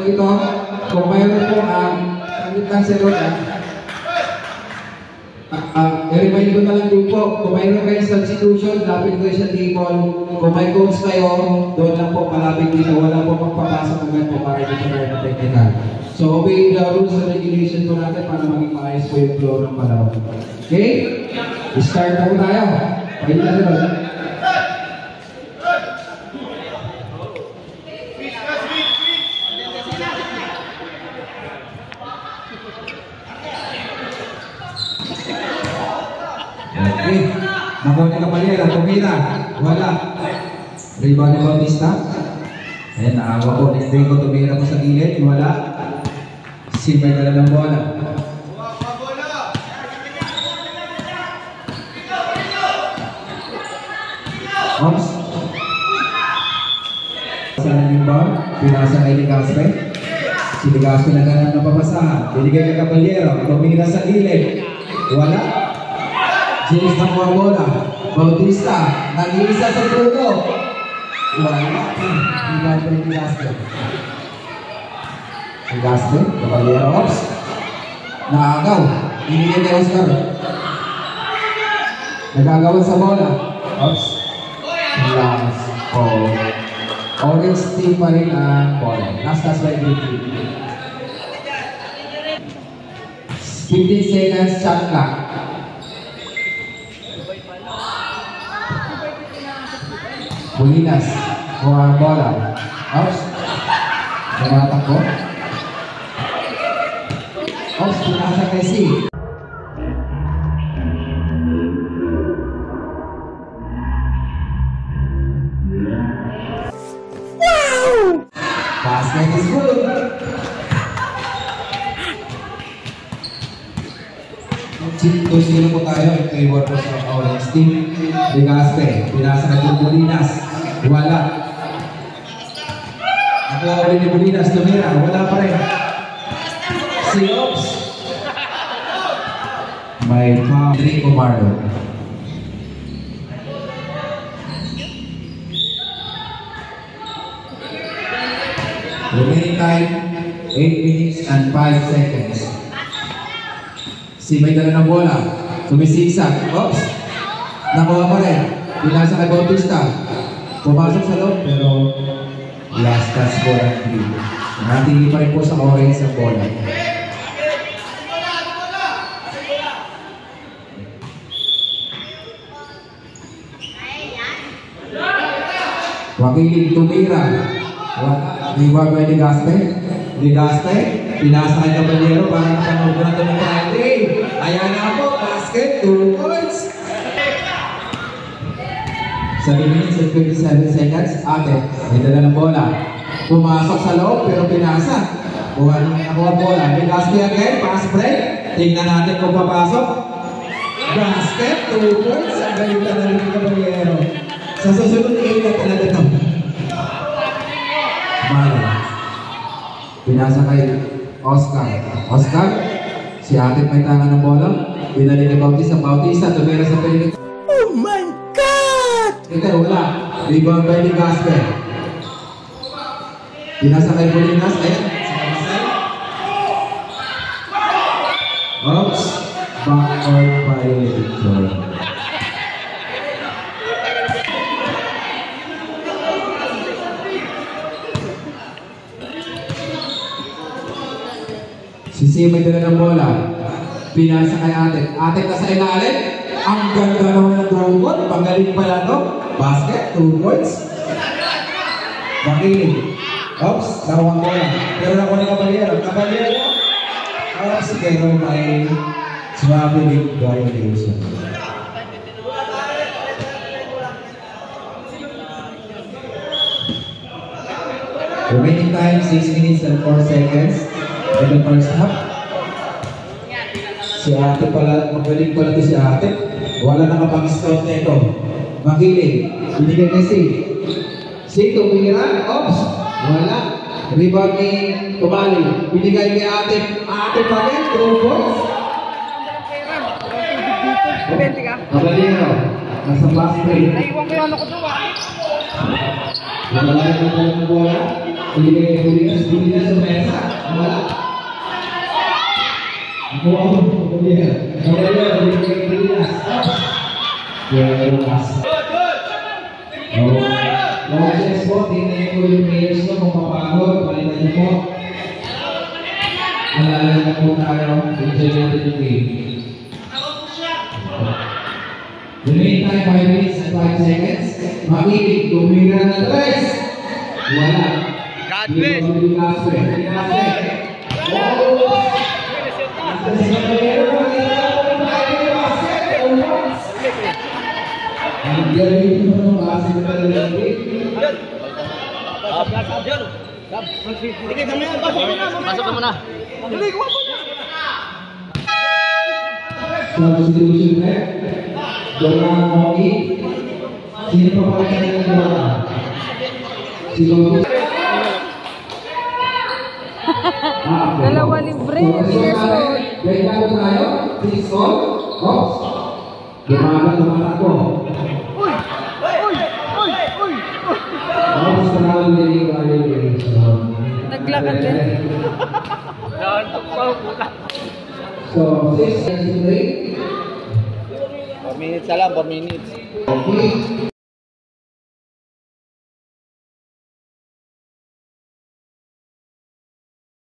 ito, kung mayroon po ang itang serot, i-remind ko na lang din po, kung mayroon kayo substitution, lapit kayo sa table. Kung may coach kayo, doon lang po palapit dito. Wala po magpapasok agad po para dito kayo na technical. So, obey the rules and regulation po natin para maging maayos po yung flow ng palaro. Okay? Start na po tayo. Ayun na rin. Okay. Nakuha ni Kapalera, tumira. Wala. Rebound ni Bautista. Ayan, naawa po. Nagdring ko, tumira po sa gilid. Wala. Silver na lang ng bola. Ops. Saan yung ball? Pinasa kay Ligaspe. Si Ligaspe naghanap ng papasahan. Binigay kay Caballero. Tumira sa gilid. Wala. James na mga bola. Bautista. Nag-iisa sa truno. Wala. Ibang pa yung Ligaspe. Ligaspe. Caballero. Ops. Naagaw. Binigay kay Oscar. Nagagawan sa bola. Ops. Last call. Orange team pa rin ang bola. Last by 50. 15 seconds shot clock. Bulinas. Buang bola. Ops. Namatakbo. Ops. Pinasa kay C. Basket is good. Tuloy na po tayo. Ito yung work po sa Orange team. Ligaspe. Pinasa na yung Bulinas. Wala. Nakuha ulit ni Bulinas. Tumira. Wala pa rin. Si Ops. May Rico Marlon. Remaining time, 8 minutes and 5 seconds. Si may dala ng bola. Sumisigsag. Oops! Nakuha pa rin. Pinasa kay Bautista. Pumasok sa loob, pero last touch ball ang three. Natingin pa rin po sa orange ang bola. Wakilin tumira. Reward by Ligaspe. Ligaspe, pinasa kay Caballero para nakanood na ito ng Friday. Ayan na po, basket, 2 points. 7 minutes and 27 seconds. Ate, may dala ng bola. Pumasok sa loob pero pinasa. Nakuha bola. Ligaspe again, pass break. Tingnan natin kung papasok. Basket, 2 points. Ang galing na rin ng Caballero. Sa susunod, iingat talaga ito. Mala. Pinasa kay Oscar. Oscar, si Ate may tangan ng bola. Binalik kay Bautista. Bautista, tumira sa piling. Oh my God! Ito, wala. Rebound by Ligaspe. Pinasa kay Bulinas. Ayan. Oops. Backcourt violation. Si may dala ng bola. Pinasa kay Ate. Ate na sa ilalim. Ang ganda naman ng dungkot. Pagaling pala no. Basket, 2 points. Makiling. Oops, nawang bola. Pero nakuha ni Caballero. Caballero. Oops, pero may traveling violation. Remaining time, 6 minutes and 4 seconds. In the first half. Si Ate pala, magaling pala ito si Ate. Wala nakapag-scout na ito. Makiling. Binigay kay C. C, tumira. Oops. Wala. Rebound ni Tumali. Binigay kay Ate. Ate pa rin. True points. Caballero. Nasa fast break. Naiwan ko yung ano ko doon. Naglalagay ng ng bola. Ibigay kay Bulinas sa mesa. Wala. Wow, Bulinas. Ibigay kay Bulinas. Bulinas. Mga chess po, tingnan ko yung players ko kung papagod. Palitan niyo po. Nalala na po tayo. Enjoy natin yung game. Remaining time 5 minutes and 5 seconds. Makinig, tumira na 3. Wala. God bless. Ang galing mo ng basketball ng game. Pasok ka muna. Substitution net. Jordan Moki. Sino pa pala ka ng Jordan? Si Moki. Dalawa libre, Pearson. Wait lang po tayo. 6 all. Ops. Lumatakbo. Ops, parang galing. Naglakad din. So, 6 and 3. 4 minutes na lang, 4 minutes. Okay.